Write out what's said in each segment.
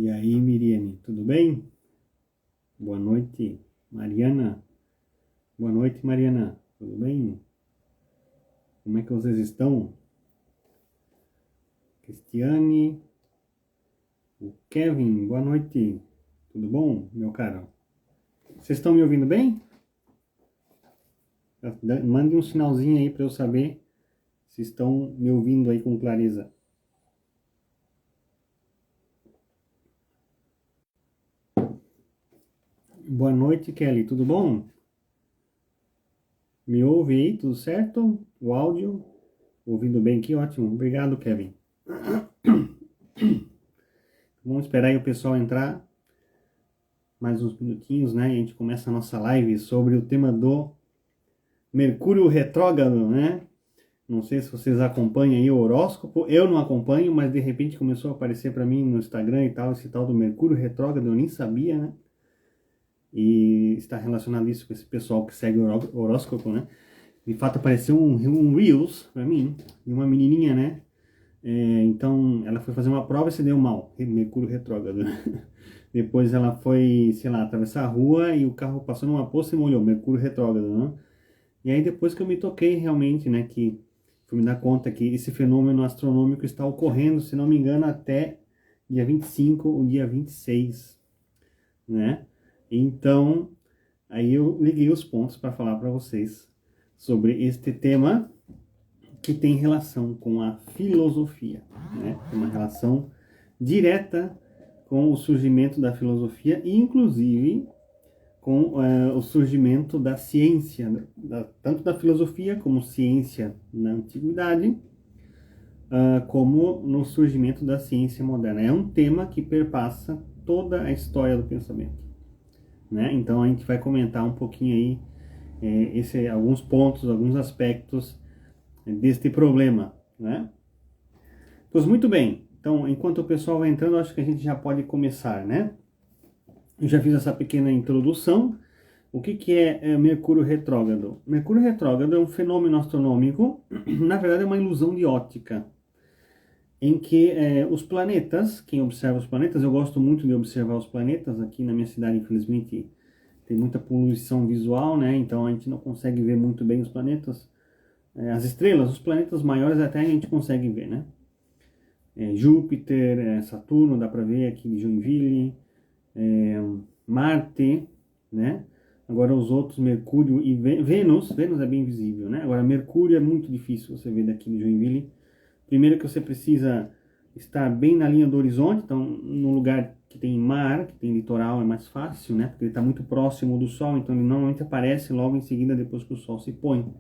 E aí, Miriane, tudo bem? Boa noite, Mariana. Boa noite, Mariana. Tudo bem? Como é que vocês estão? Cristiane, o Kevin, boa noite. Tudo bom, meu caro? Vocês estão me ouvindo bem? Mande um sinalzinho aí para eu saber se estão me ouvindo aí com clareza. Boa noite, Kelly. Tudo bom? Me ouve aí? Tudo certo? O áudio? Ouvindo bem aqui? Ótimo. Obrigado, Kevin. Vamos esperar aí o pessoal entrar. Mais uns minutinhos, né? E a gente começa a nossa live sobre o tema do Mercúrio retrógrado, né? Não sei se vocês acompanham aí o horóscopo. Eu não acompanho, mas de repente começou a aparecer para mim no Instagram e tal, esse tal do Mercúrio retrógrado, eu nem sabia, né? E está relacionado isso com esse pessoal que segue o horóscopo, né? De fato apareceu um Reels para mim, de uma menininha, né? Então ela foi fazer uma prova e se deu mal, Mercúrio retrógrado. Depois ela foi, sei lá, atravessar a rua e o carro passou numa poça e molhou, Mercúrio retrógrado, né? E aí depois que eu me toquei realmente, né, que fui me dar conta que esse fenômeno astronômico está ocorrendo, se não me engano, até dia 25 ou dia 26, né? Então, aí eu liguei os pontos para falar para vocês sobre este tema que tem relação com a filosofia, né? Tem uma relação direta com o surgimento da filosofia e, inclusive, com o surgimento da ciência, tanto da filosofia como ciência na antiguidade, como no surgimento da ciência moderna. É um tema que perpassa toda a história do pensamento, né? Então a gente vai comentar um pouquinho aí alguns pontos, alguns aspectos deste problema, né? Pois muito bem. Então, enquanto o pessoal vai entrando, acho que a gente já pode começar, né? Eu já fiz essa pequena introdução. O que é Mercúrio retrógrado? Mercúrio retrógrado é um fenômeno astronômico, na verdade é uma ilusão de óptica, em que os planetas, quem observa os planetas, eu gosto muito de observar os planetas, aqui na minha cidade infelizmente tem muita poluição visual, né? Então a gente não consegue ver muito bem os planetas. As estrelas, os planetas maiores até a gente consegue ver, né? Júpiter, Saturno, dá para ver aqui de Joinville, Marte, né? Agora os outros, Mercúrio e Vênus é bem visível, né? Agora Mercúrio é muito difícil você ver daqui de Joinville. Primeiro que você precisa estar bem na linha do horizonte, então num lugar que tem mar, que tem litoral é mais fácil, né? Porque ele está muito próximo do Sol, então ele normalmente aparece logo em seguida depois que o Sol se põe.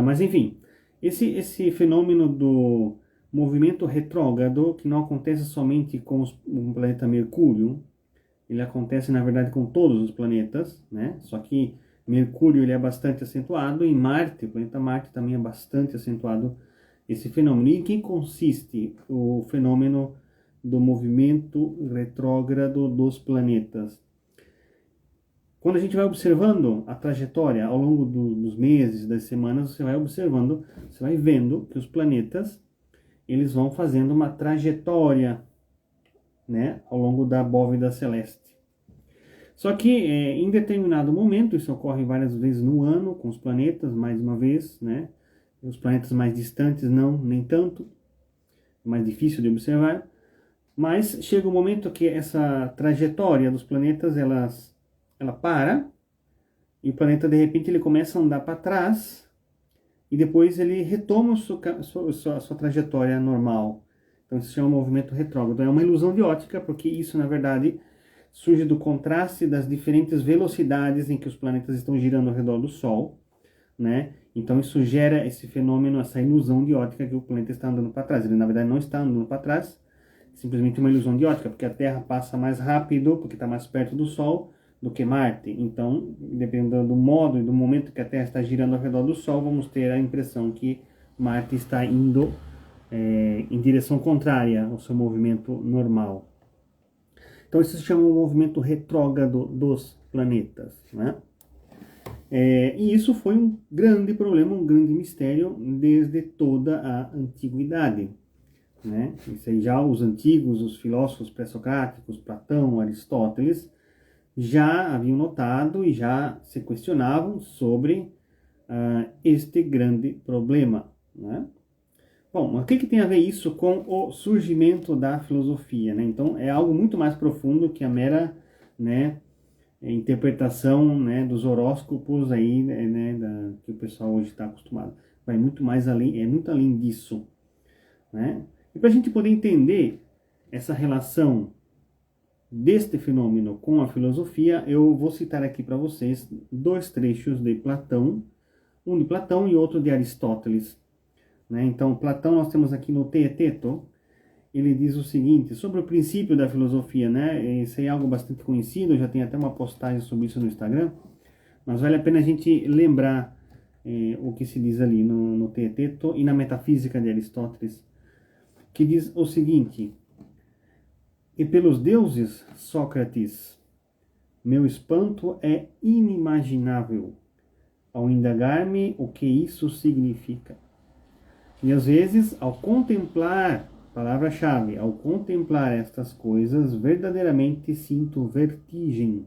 Mas enfim, esse fenômeno do movimento retrógrado, que não acontece somente com o planeta Mercúrio, ele acontece na verdade com todos os planetas, né? Só que Mercúrio ele é bastante acentuado e Marte, o planeta Marte também é bastante acentuado esse fenômeno. E em que consiste o fenômeno do movimento retrógrado dos planetas? Quando a gente vai observando a trajetória ao longo dos meses, das semanas, você vai observando, você vai vendo que os planetas eles vão fazendo uma trajetória, né, ao longo da bóveda celeste. Só que em determinado momento, isso ocorre várias vezes no ano com os planetas, mais uma vez, né? Os planetas mais distantes não, nem tanto, é mais difícil de observar. Mas chega um momento que essa trajetória dos planetas ela para e o planeta de repente ele começa a andar para trás e depois ele retoma a sua trajetória normal. Então isso se chama movimento retrógrado. É uma ilusão de ótica, porque isso na verdade surge do contraste das diferentes velocidades em que os planetas estão girando ao redor do Sol, né? Então isso gera esse fenômeno, essa ilusão de ótica que o planeta está andando para trás. Ele na verdade não está andando para trás, é simplesmente uma ilusão de ótica, porque a Terra passa mais rápido, porque está mais perto do Sol, do que Marte. Então, dependendo do modo e do momento que a Terra está girando ao redor do Sol, vamos ter a impressão que Marte está indo em direção contrária ao seu movimento normal. Então isso se chama o movimento retrógrado dos planetas, né? E isso foi um grande problema, um grande mistério desde toda a antiguidade. né? Isso aí já os antigos, os filósofos pré-socráticos, Platão, Aristóteles, já haviam notado e já se questionavam sobre este grande problema, né? Bom, o que tem a ver isso com o surgimento da filosofia, né? Então, é algo muito mais profundo que a mera, né, interpretação, né, dos horóscopos aí, né, que o pessoal hoje está acostumado. Vai muito mais além, é muito além disso, né? E para a gente poder entender essa relação deste fenômeno com a filosofia, eu vou citar aqui para vocês dois trechos de Platão, um de Platão e outro de Aristóteles, né? Então, Platão nós temos aqui no Teeteto, ele diz o seguinte, sobre o princípio da filosofia, né? Isso é algo bastante conhecido, já tem até uma postagem sobre isso no Instagram, mas vale a pena a gente lembrar o que se diz ali no Teeteto e na Metafísica de Aristóteles, que diz o seguinte: e pelos deuses, Sócrates, meu espanto é inimaginável ao indagar-me o que isso significa. E às vezes, ao contemplar, palavra-chave, ao contemplar estas coisas, verdadeiramente sinto vertigem.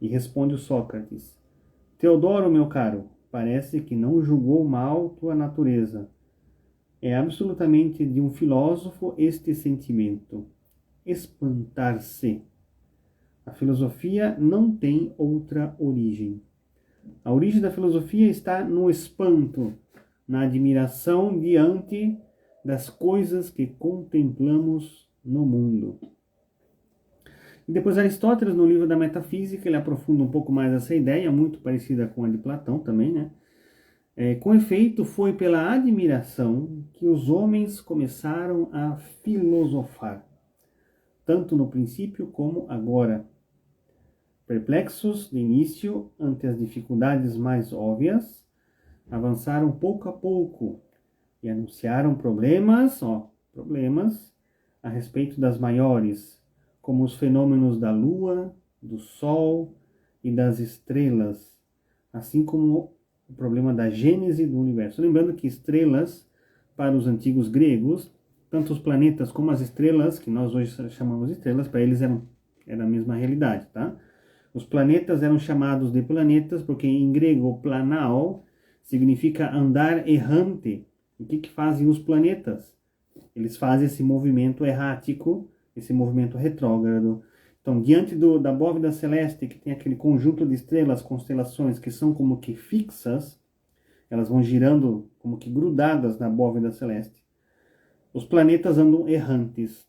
E responde o Sócrates: Teodoro, meu caro, parece que não julgou mal tua natureza. É absolutamente de um filósofo este sentimento. Espantar-se. A filosofia não tem outra origem. A origem da filosofia está no espanto, na admiração diante das coisas que contemplamos no mundo. E depois Aristóteles, no livro da Metafísica, ele aprofunda um pouco mais essa ideia, muito parecida com a de Platão também, né? Com efeito, foi pela admiração que os homens começaram a filosofar, tanto no princípio como agora. Perplexos de início ante as dificuldades mais óbvias, avançaram pouco a pouco e anunciaram problemas a respeito das maiores, como os fenômenos da lua, do sol e das estrelas, assim como o problema da gênese do universo. Lembrando que estrelas, para os antigos gregos, tanto os planetas como as estrelas, que nós hoje chamamos de estrelas, para eles era a mesma realidade, tá? Os planetas eram chamados de planetas porque em grego planao significa andar errante. O que fazem os planetas? Eles fazem esse movimento errático, esse movimento retrógrado. Então, diante da bóveda celeste, que tem aquele conjunto de estrelas, constelações, que são como que fixas, elas vão girando como que grudadas na bóveda celeste. Os planetas andam errantes,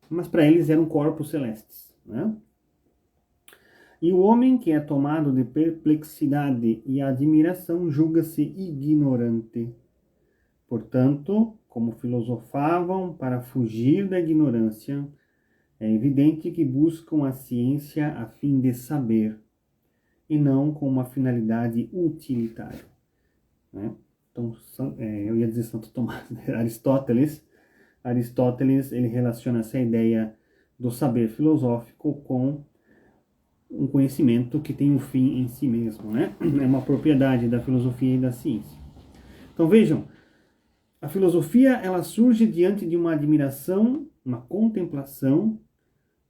mas para eles eram corpos celestes, né? E o homem que é tomado de perplexidade e admiração julga-se ignorante. Portanto, como filosofavam para fugir da ignorância, é evidente que buscam a ciência a fim de saber, e não com uma finalidade utilitária, né? Então, eu ia dizer Santo Tomás, né? Aristóteles, ele relaciona essa ideia do saber filosófico com um conhecimento que tem um fim em si mesmo, né? É uma propriedade da filosofia e da ciência. Então vejam, a filosofia ela surge diante de uma admiração, uma contemplação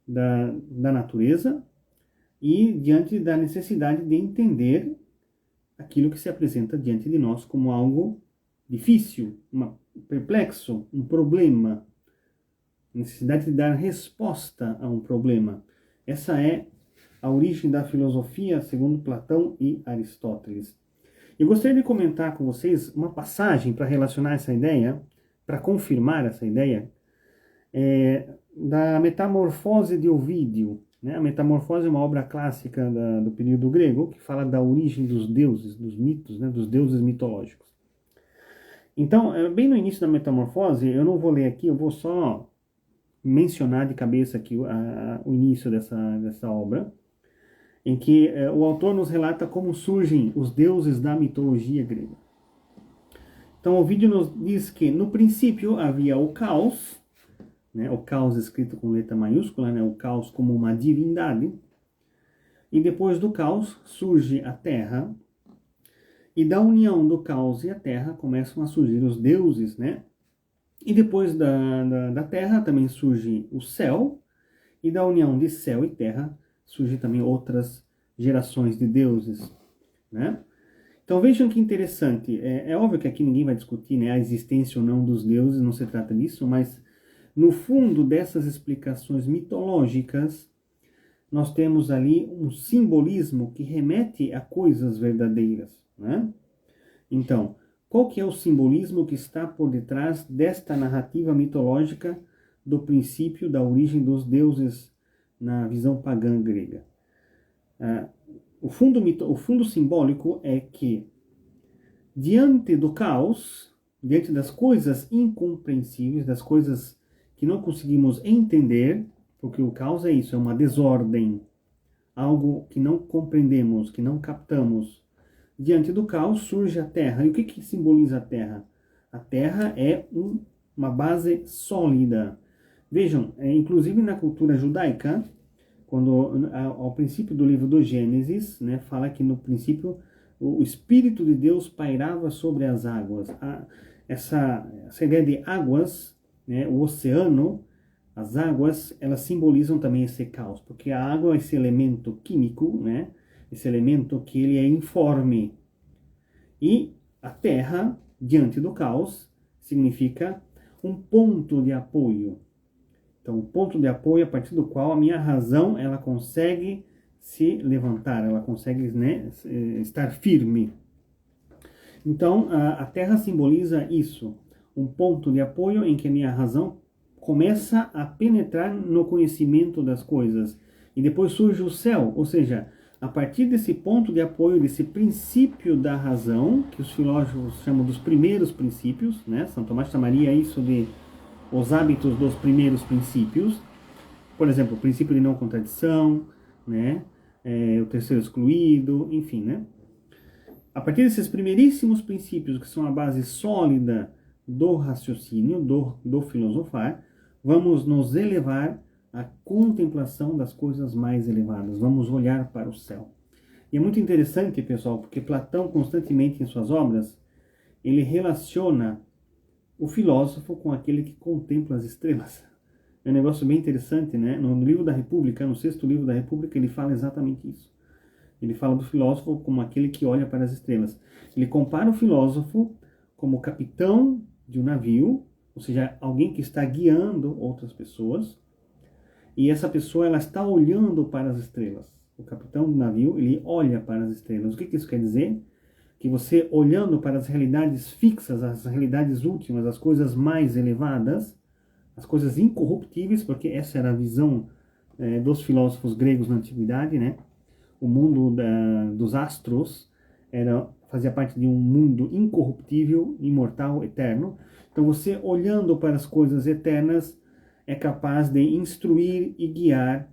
da natureza e diante da necessidade de entender aquilo que se apresenta diante de nós como algo difícil, perplexo, um problema, necessidade de dar resposta a um problema. Essa é a origem da filosofia segundo Platão e Aristóteles. Eu gostaria de comentar com vocês uma passagem para relacionar essa ideia, para confirmar essa ideia, da Metamorfose de Ovídio. Né? A Metamorfose é uma obra clássica do período grego, que fala da origem dos deuses, dos mitos, né? Dos deuses mitológicos. Então, bem no início da Metamorfose, eu não vou ler aqui, eu vou só mencionar de cabeça aqui o início dessa obra, em que o autor nos relata como surgem os deuses da mitologia grega. Então, Ovídio nos diz que, no princípio, havia o caos, né, o caos escrito com letra maiúscula, né, o caos como uma divindade, e depois do caos surge a terra, e da união do caos e a terra começam a surgir os deuses, né, E depois da Terra também surge o céu, e da união de céu e terra surgem também outras gerações de deuses, né? Então vejam que interessante, é óbvio que aqui ninguém vai discutir, né, a existência ou não dos deuses, não se trata disso, mas no fundo dessas explicações mitológicas, nós temos ali um simbolismo que remete a coisas verdadeiras, né? Então, qual que é o simbolismo que está por detrás desta narrativa mitológica do princípio da origem dos deuses na visão pagã grega? O fundo simbólico é que, diante do caos, diante das coisas incompreensíveis, das coisas que não conseguimos entender, porque o caos é isso, é uma desordem, algo que não compreendemos, que não captamos. Diante do caos surge a Terra. E o que simboliza a Terra? A Terra é uma base sólida. Vejam, inclusive na cultura judaica, quando ao princípio do livro do Gênesis, né, fala que no princípio o Espírito de Deus pairava sobre as águas. Essa ideia de águas, né, o oceano, as águas, elas simbolizam também esse caos, porque a água é esse elemento químico, né, esse elemento que ele é informe. E a terra, diante do caos, significa um ponto de apoio. Então, um ponto de apoio a partir do qual a minha razão ela consegue se levantar, ela consegue, né, estar firme. Então, a terra simboliza isso, um ponto de apoio em que a minha razão começa a penetrar no conhecimento das coisas. E depois surge o céu, ou seja, a partir desse ponto de apoio, desse princípio da razão, que os filósofos chamam dos primeiros princípios, né? São Tomás chamaria isso de os hábitos dos primeiros princípios. Por exemplo, o princípio de não contradição, né? O terceiro excluído, enfim, né? A partir desses primeiríssimos princípios, que são a base sólida do raciocínio, do filosofar, vamos nos elevar à contemplação das coisas mais elevadas. Vamos olhar para o céu. E é muito interessante, pessoal, porque Platão constantemente em suas obras, ele relaciona o filósofo com aquele que contempla as estrelas. É um negócio bem interessante, né? No livro da República, no sexto livro da República, ele fala exatamente isso. Ele fala do filósofo como aquele que olha para as estrelas. Ele compara o filósofo como capitão de um navio, ou seja, alguém que está guiando outras pessoas, e essa pessoa ela está olhando para as estrelas. O capitão do navio, ele olha para as estrelas. O que isso quer dizer? Que você, olhando para as realidades fixas, as realidades últimas, as coisas mais elevadas, as coisas incorruptíveis, porque essa era a visão dos filósofos gregos na antiguidade, né? O mundo dos astros fazia parte de um mundo incorruptível, imortal, eterno. Então você, olhando para as coisas eternas, é capaz de instruir e guiar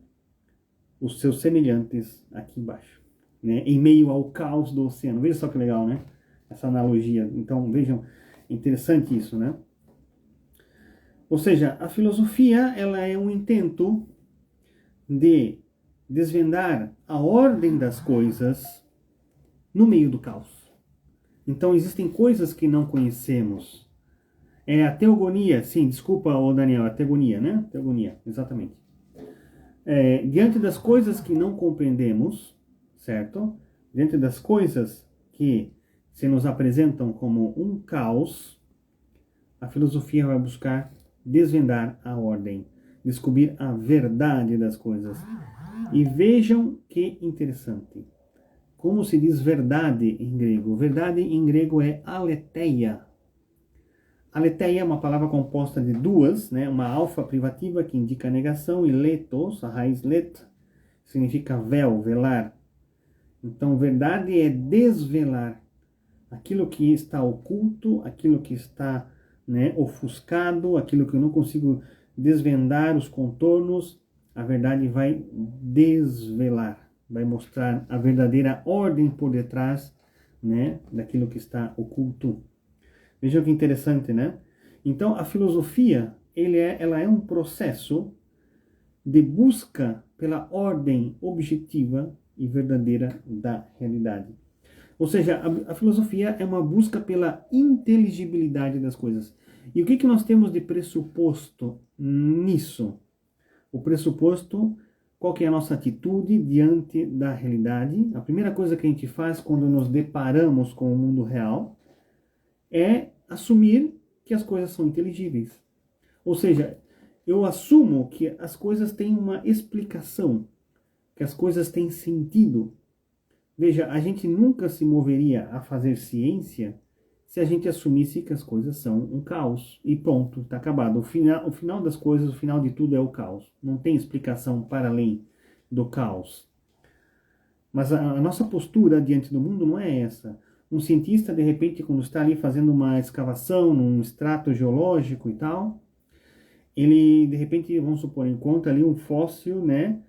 os seus semelhantes aqui embaixo, né? Em meio ao caos do oceano. Veja só que legal, né? Essa analogia. Então vejam, interessante isso, né? Ou seja, a filosofia ela é um intento de desvendar a ordem das coisas no meio do caos. Então existem coisas que não conhecemos. É a teogonia, sim, desculpa, Daniel, a teogonia, né? Teogonia, exatamente. Diante das coisas que não compreendemos, certo? Diante das coisas que se nos apresentam como um caos, a filosofia vai buscar desvendar a ordem, descobrir a verdade das coisas. E vejam que interessante. Como se diz verdade em grego? Verdade em grego é aletheia. Aletheia é uma palavra composta de duas, né? Uma alfa privativa que indica negação e letos, a raiz let, significa véu, velar. Então, verdade é desvelar aquilo que está oculto, aquilo que está, né, ofuscado, aquilo que eu não consigo desvendar os contornos. A verdade vai desvelar, vai mostrar a verdadeira ordem por detrás, né, daquilo que está oculto. Vejam que interessante, né? Então, a filosofia, ela é um processo de busca pela ordem objetiva e verdadeira da realidade. Ou seja, a filosofia é uma busca pela inteligibilidade das coisas. E o que nós temos de pressuposto nisso? O pressuposto, qual que é a nossa atitude diante da realidade? A primeira coisa que a gente faz quando nos deparamos com o mundo real é assumir que as coisas são inteligíveis. Ou seja, eu assumo que as coisas têm uma explicação, que as coisas têm sentido. Veja, a gente nunca se moveria a fazer ciência se a gente assumisse que as coisas são um caos. E pronto, está acabado. O final das coisas, o final de tudo é o caos. Não tem explicação para além do caos. Mas a nossa postura diante do mundo não é essa. Um cientista, de repente, quando está ali fazendo uma escavação num extrato geológico e tal, ele, de repente, vamos supor, encontra ali um fóssil, né,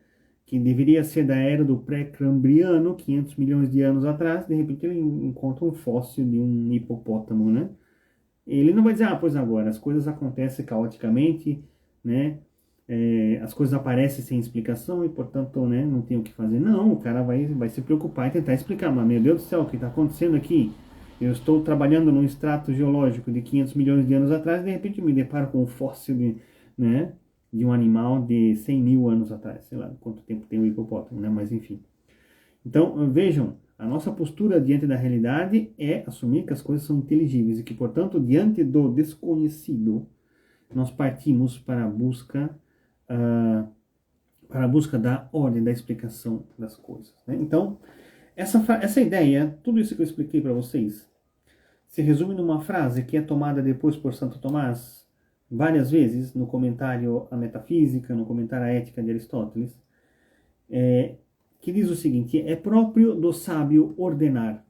que deveria ser da era do pré-cambriano, 500 milhões de anos atrás, de repente ele encontra um fóssil de um hipopótamo, né? Ele não vai dizer, pois agora, as coisas acontecem caoticamente, né? As coisas aparecem sem explicação e, portanto, né, não tem o que fazer. Não, o cara vai se preocupar e tentar explicar. Mas, meu Deus do céu, o que está acontecendo aqui? Eu estou trabalhando num extrato geológico de 500 milhões de anos atrás e, de repente, eu me deparo com um fóssil de, né, de um animal de 100 mil anos atrás. Sei lá quanto tempo tem o hipopótamo, né? Mas, enfim. Então, vejam, a nossa postura diante da realidade é assumir que as coisas são inteligíveis e que, portanto, diante do desconhecido, nós partimos para a busca da ordem, da explicação das coisas, né? Então, essa ideia, tudo isso que eu expliquei para vocês, se resume numa frase que é tomada depois por Santo Tomás várias vezes no comentário à Metafísica, no comentário à Ética de Aristóteles, que diz o seguinte: é próprio do sábio ordenar.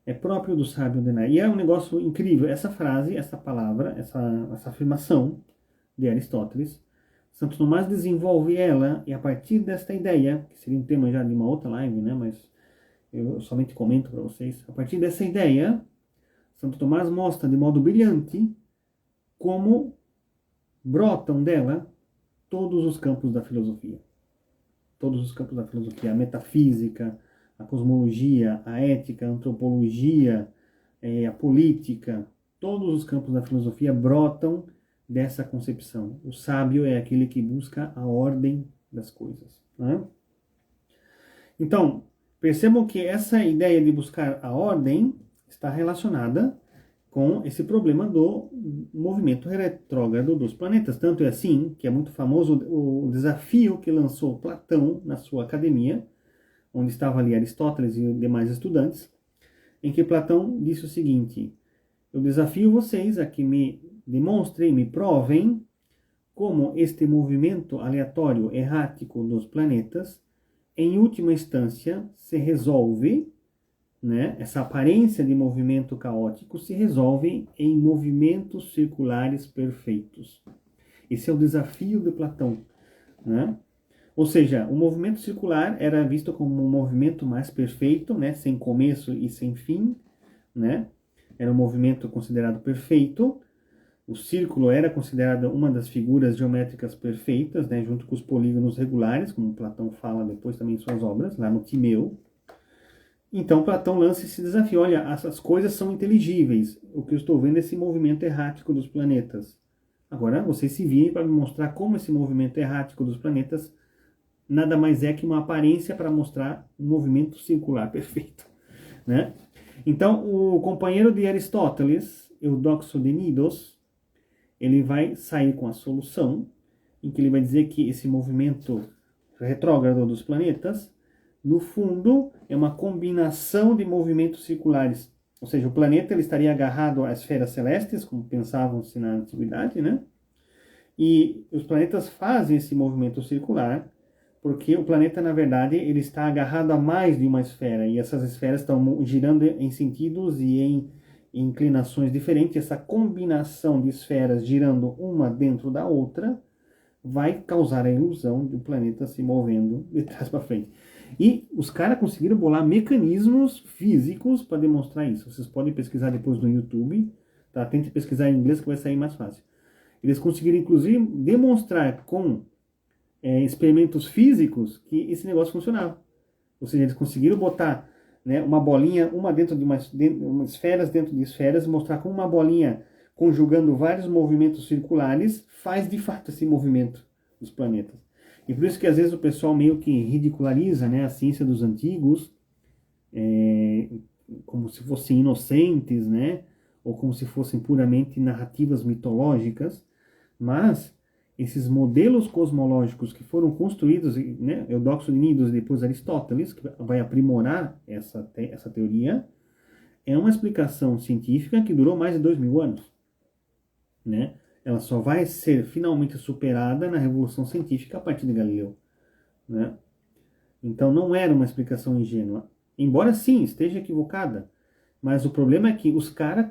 É próprio do sábio ordenar. E é um negócio incrível. Essa frase, essa palavra, essa afirmação de Aristóteles, Santo Tomás desenvolve ela, e a partir desta ideia, que seria um tema já de uma outra live, né, mas eu somente comento para vocês, a partir dessa ideia, Santo Tomás mostra de modo brilhante como brotam dela todos os campos da filosofia. Todos os campos da filosofia, a metafísica, a cosmologia, a ética, a antropologia, a política, todos os campos da filosofia brotam dessa concepção. O sábio é aquele que busca a ordem das coisas, né? Então, percebam que essa ideia de buscar a ordem está relacionada com esse problema do movimento retrógrado dos planetas. Tanto é assim que é muito famoso o desafio que lançou Platão na sua academia, onde estava ali Aristóteles e demais estudantes, em que Platão disse o seguinte: eu desafio vocês a que me demonstrem, me provem como este movimento aleatório, errático dos planetas, em última instância, se resolve, né? Essa aparência de movimento caótico se resolve em movimentos circulares perfeitos. Esse é o desafio de Platão, né? Ou seja, o movimento circular era visto como um movimento mais perfeito, né? Sem começo e sem fim, né? Era um movimento considerado perfeito. O círculo era considerado uma das figuras geométricas perfeitas, né? Junto com os polígonos regulares, como Platão fala depois também em suas obras, lá no Timeu. Então Platão lança esse desafio: olha, as coisas são inteligíveis. O que eu estou vendo é esse movimento errático dos planetas. Agora, vocês se virem para me mostrar como esse movimento errático dos planetas nada mais é que uma aparência para mostrar um movimento circular perfeito, né? Então, o companheiro de Aristóteles, Eudoxo de Nidos, ele vai sair com a solução, em que ele vai dizer que esse movimento retrógrado dos planetas, no fundo, é uma combinação de movimentos circulares. Ou seja, o planeta ele estaria agarrado às esferas celestes, como pensavam-se na antiguidade, né? E os planetas fazem esse movimento circular porque o planeta, na verdade, ele está agarrado a mais de uma esfera, e essas esferas estão girando em sentidos e em inclinações diferentes. Essa combinação de esferas girando uma dentro da outra vai causar a ilusão de um planeta se movendo de trás para frente. E os caras conseguiram bolar mecanismos físicos para demonstrar isso. Vocês podem pesquisar depois no YouTube, tá? Tente pesquisar em inglês que vai sair mais fácil. Eles conseguiram, inclusive, demonstrar com experimentos físicos que esse negócio funcionava. Ou seja, eles conseguiram botar, né, uma bolinha, uma dentro de esferas dentro de esferas, e mostrar como uma bolinha conjugando vários movimentos circulares, faz de fato esse movimento dos planetas. E por isso que às vezes o pessoal meio que ridiculariza, né, a ciência dos antigos, como se fossem inocentes, né, ou como se fossem puramente narrativas mitológicas, mas esses modelos cosmológicos que foram construídos, né, Eudóxio de Nidos e depois Aristóteles, que vai aprimorar essa teoria, é uma explicação científica que durou mais de 2000 anos, né? Ela só vai ser finalmente superada na Revolução Científica a partir de Galileu, né? Então não era uma explicação ingênua, embora sim esteja equivocada, mas o problema é que os caras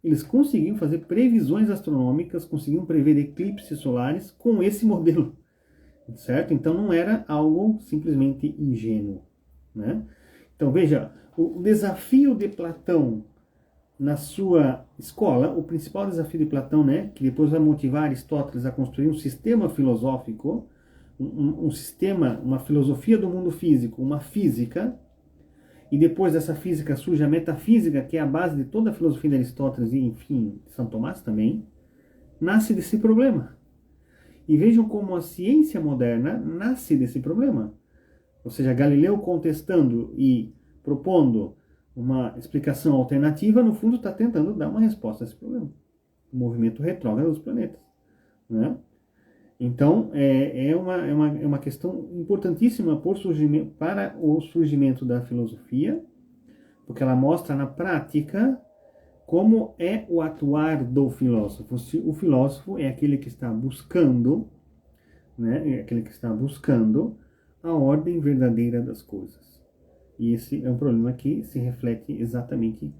eles conseguiam fazer previsões astronômicas, conseguiam prever eclipses solares com esse modelo, certo? Então não era algo simplesmente ingênuo, né? Então veja, o desafio de Platão na sua escola, o principal desafio de Platão, né, que depois vai motivar Aristóteles a construir um sistema filosófico, um sistema, uma filosofia do mundo físico, uma física, e depois dessa física surge a metafísica, que é a base de toda a filosofia de Aristóteles e, enfim, de São Tomás também, nasce desse problema. E vejam como a ciência moderna nasce desse problema. Ou seja, Galileu contestando e propondo uma explicação alternativa, no fundo está tentando dar uma resposta a esse problema. O movimento retrógrado dos planetas, né? Então, é uma questão importantíssima para o surgimento da filosofia, porque ela mostra na prática como é o atuar do filósofo. O filósofo é aquele que está buscando, né, é aquele que está buscando a ordem verdadeira das coisas. E esse é um problema que reflete exatamente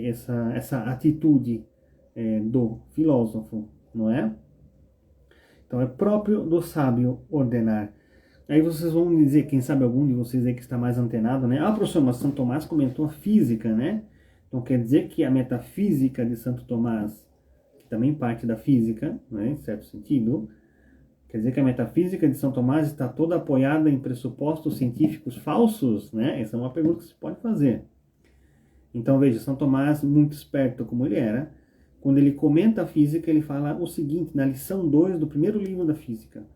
essa atitude do filósofo, não é? Então é próprio do sábio ordenar. Aí vocês vão me dizer, quem sabe algum de vocês aí que está mais antenado, né? Ah, professor, mas Santo Tomás comentou a física, né? Então quer dizer que a metafísica de Santo Tomás, que também parte da física, né, em certo sentido, quer dizer que a metafísica de São Tomás está toda apoiada em pressupostos científicos falsos, né? Essa é uma pergunta que se pode fazer. Então veja, São Tomás, muito esperto como ele era, quando ele comenta a física, ele fala o seguinte, na lição 2 do primeiro livro da física.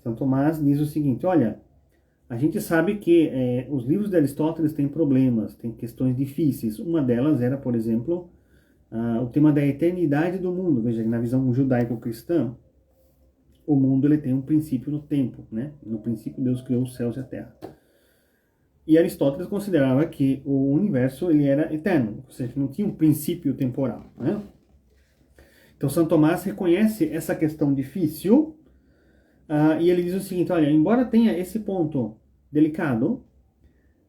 São Tomás diz o seguinte, olha, a gente sabe que os livros de Aristóteles têm problemas, têm questões difíceis. Uma delas era, por exemplo, o tema da eternidade do mundo. Veja, na visão judaico-cristã, o mundo ele tem um princípio no tempo, né? No princípio Deus criou os céus e a terra. E Aristóteles considerava que o universo ele era eterno, ou seja, não tinha um princípio temporal, né? Então São Tomás reconhece essa questão difícil e ele diz o seguinte, olha, embora tenha esse ponto delicado,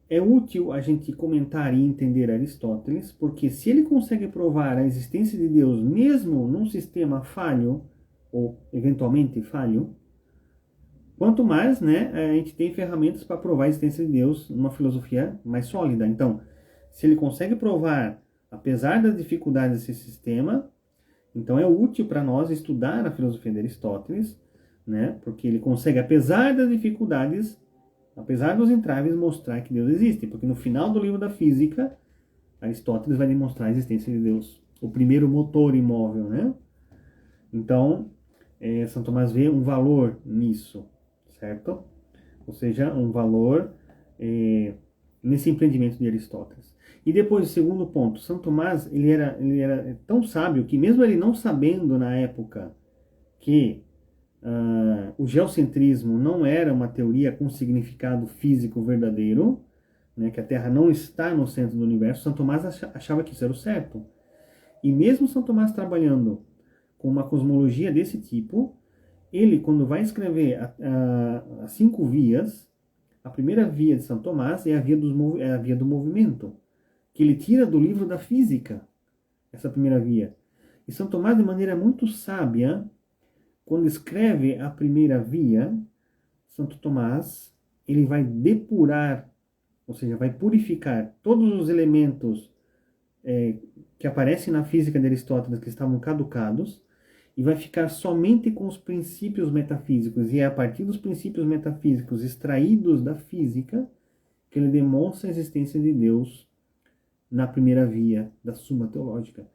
é útil a gente comentar e entender Aristóteles, porque se ele consegue provar a existência de Deus mesmo num sistema falho, ou eventualmente falho, quanto mais, né, a gente tem ferramentas para provar a existência de Deus numa filosofia mais sólida. Então, se ele consegue provar, apesar das dificuldades desse sistema, então é útil para nós estudar a filosofia de Aristóteles, né, porque ele consegue, apesar das dificuldades, apesar dos entraves, mostrar que Deus existe. Porque no final do livro da Física, Aristóteles vai demonstrar a existência de Deus, o primeiro motor imóvel, né? Então, São Tomás vê um valor nisso, certo? Ou seja, um valor nesse empreendimento de Aristóteles. E depois, o segundo ponto, São Tomás ele era tão sábio que mesmo ele não sabendo na época que o geocentrismo não era uma teoria com significado físico verdadeiro, né, que a Terra não está no centro do universo, São Tomás achava que isso era o certo. E mesmo São Tomás trabalhando com uma cosmologia desse tipo, ele, quando vai escrever as 5 vias, a primeira via de São Tomás é a via do movimento, que ele tira do livro da física, essa primeira via. E São Tomás, de maneira muito sábia, quando escreve a primeira via, Santo Tomás, ele vai depurar, ou seja, vai purificar todos os elementos que aparecem na física de Aristóteles que estavam caducados, e vai ficar somente com os princípios metafísicos. E é a partir dos princípios metafísicos extraídos da física que ele demonstra a existência de Deus na primeira via da Suma Teológica.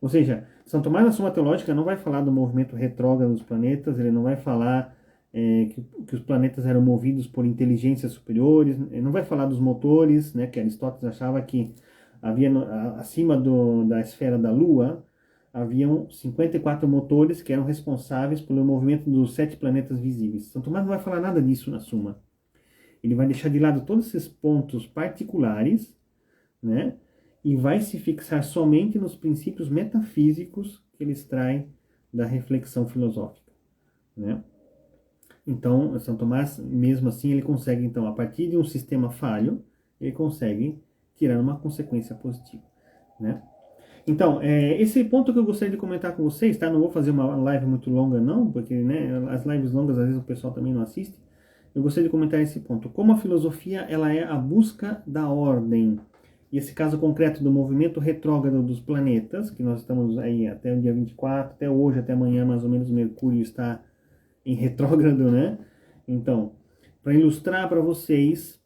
Ou seja, São Tomás na Suma Teológica não vai falar do movimento retrógrado dos planetas, ele não vai falar que os planetas eram movidos por inteligências superiores, ele não vai falar dos motores, né, que Aristóteles achava que havia acima da esfera da Lua, haviam 54 motores que eram responsáveis pelo movimento dos 7 planetas visíveis. São Tomás não vai falar nada disso na Suma. Ele vai deixar de lado todos esses pontos particulares, né? E vai se fixar somente nos princípios metafísicos que ele extrai da reflexão filosófica, né? Então, São Tomás, mesmo assim, ele consegue, então, a partir de um sistema falho, ele consegue tirar uma consequência positiva, né? Então, esse ponto que eu gostaria de comentar com vocês, tá? Não vou fazer uma live muito longa, não, porque, né, as lives longas, às vezes, o pessoal também não assiste. Eu gostaria de comentar esse ponto. Como a filosofia, ela é a busca da ordem. E esse caso concreto do movimento retrógrado dos planetas, que nós estamos aí até o dia 24, até hoje, até amanhã, mais ou menos, Mercúrio está em retrógrado, né? Então, para ilustrar para vocês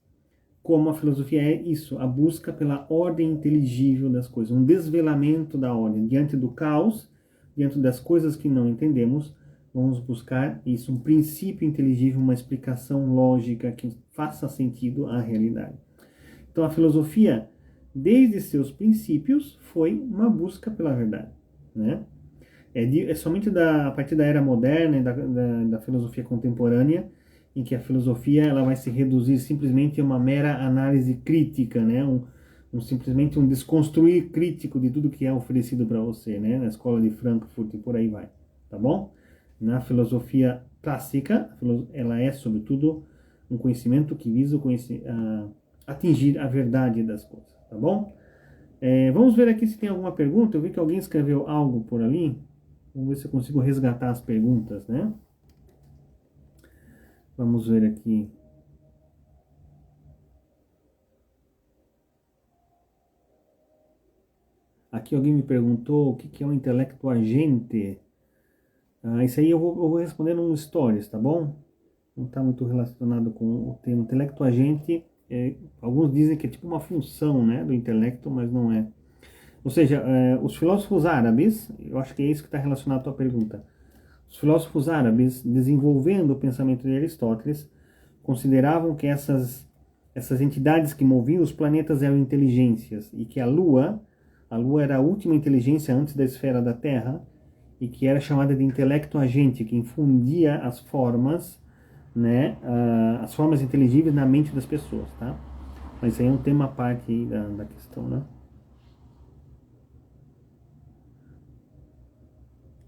como a filosofia é isso, a busca pela ordem inteligível das coisas, um desvelamento da ordem. Diante do caos, diante das coisas que não entendemos, vamos buscar isso, um princípio inteligível, uma explicação lógica que faça sentido à realidade. Então a filosofia, desde seus princípios, foi uma busca pela verdade, né? É somente a partir da era moderna e da filosofia contemporânea em que a filosofia ela vai se reduzir simplesmente a uma mera análise crítica, né? Simplesmente um desconstruir crítico de tudo que é oferecido para você, né? Na escola de Frankfurt e por aí vai, tá bom? Na filosofia clássica, ela é, sobretudo, um conhecimento que visa atingir a verdade das coisas, tá bom? Vamos ver aqui se tem alguma pergunta. Eu vi que alguém escreveu algo por ali. Vamos ver se eu consigo resgatar as perguntas, né? Vamos ver aqui. Aqui alguém me perguntou o que é um intelecto agente. Isso aí eu vou responder num stories, tá bom? Não está muito relacionado com o termo intelecto agente. Alguns dizem que é tipo uma função, né, do intelecto, mas não é. Ou seja, os filósofos árabes, eu acho que é isso que está relacionado à tua pergunta. Os filósofos árabes, desenvolvendo o pensamento de Aristóteles, consideravam que essas entidades que moviam os planetas eram inteligências e que a Lua era a última inteligência antes da esfera da Terra e que era chamada de intelecto agente, que infundia as formas, né, as formas inteligíveis na mente das pessoas, tá? Mas isso aí é um tema à parte da questão, né?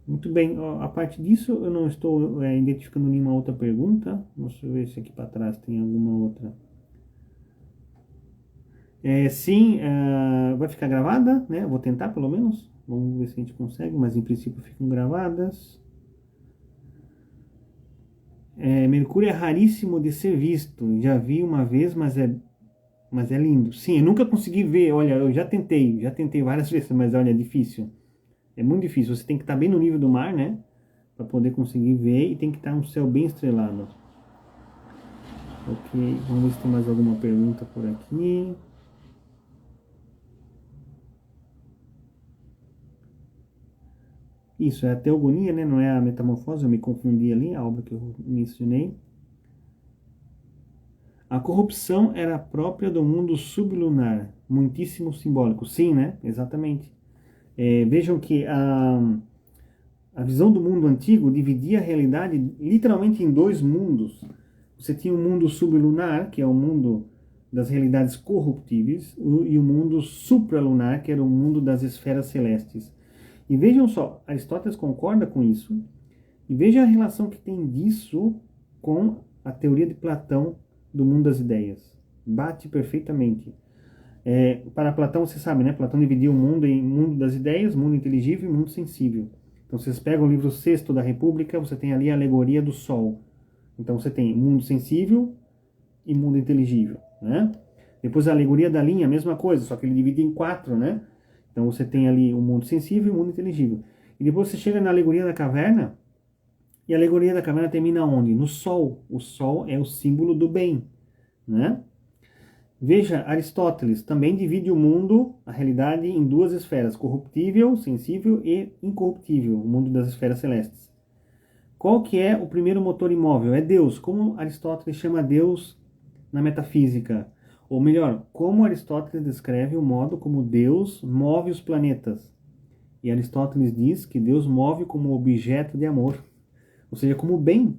Muito bem, a parte disso eu não estou identificando nenhuma outra pergunta. Deixa eu ver se aqui para trás tem alguma outra. Sim, vai ficar gravada, né? Eu vou tentar pelo menos. Vamos ver se a gente consegue, mas em princípio ficam gravadas. Mercúrio é raríssimo de ser visto. Já vi uma vez, mas é lindo. Sim, eu nunca consegui ver. Olha, eu já tentei várias vezes, mas olha, é difícil. É muito difícil. Você tem que estar bem no nível do mar, né? Para poder conseguir ver e tem que estar um céu bem estrelado. Ok, vamos ver se tem mais alguma pergunta por aqui. Isso, é a teogonia, né? Não é a metamorfose, eu me confundi ali, a obra que eu mencionei. A corrupção era própria do mundo sublunar, muitíssimo simbólico. Sim, né? Exatamente. Vejam que a visão do mundo antigo dividia a realidade literalmente em dois mundos. Você tinha o mundo sublunar, que é o mundo das realidades corruptíveis, e o mundo supralunar, que era o mundo das esferas celestes. E vejam só, Aristóteles concorda com isso, e veja a relação que tem disso com a teoria de Platão do mundo das ideias. Bate perfeitamente. Para Platão, você sabe, né? Platão dividia o mundo em mundo das ideias, mundo inteligível e mundo sensível. Então, vocês pegam o livro sexto da República, você tem ali a alegoria do Sol. Então, você tem mundo sensível e mundo inteligível, né? Depois a alegoria da linha, a mesma coisa, só que ele divide em 4, né? Então você tem ali o mundo sensível e o mundo inteligível. E depois você chega na alegoria da caverna, e a alegoria da caverna termina onde? No Sol. O Sol é o símbolo do bem, né? Veja, Aristóteles também divide o mundo, a realidade, em duas esferas, corruptível, sensível e incorruptível, o mundo das esferas celestes. Qual que é o primeiro motor imóvel? É Deus. Como Aristóteles chama Deus na metafísica? Ou melhor, como Aristóteles descreve o modo como Deus move os planetas? E Aristóteles diz que Deus move como objeto de amor, ou seja, como bem.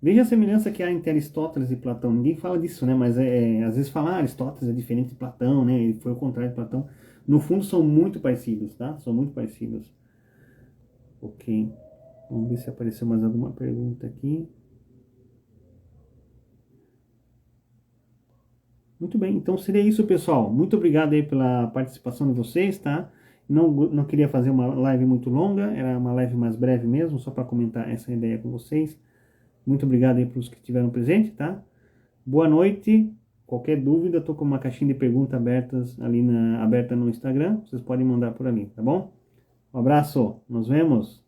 Veja a semelhança que há entre Aristóteles e Platão. Ninguém fala disso, né? Mas às vezes fala, Aristóteles é diferente de Platão, né? Ele foi o contrário de Platão. No fundo são muito parecidos, tá? São muito parecidos. Ok. Vamos ver se apareceu mais alguma pergunta aqui. Muito bem, então seria isso, pessoal. Muito obrigado aí pela participação de vocês, tá? Não queria fazer uma live muito longa, era uma live mais breve mesmo, só para comentar essa ideia com vocês. Muito obrigado aí para os que estiveram presentes, tá? Boa noite. Qualquer dúvida, estou com uma caixinha de perguntas aberta no Instagram. Vocês podem mandar por ali, tá bom? Um abraço. Nos vemos.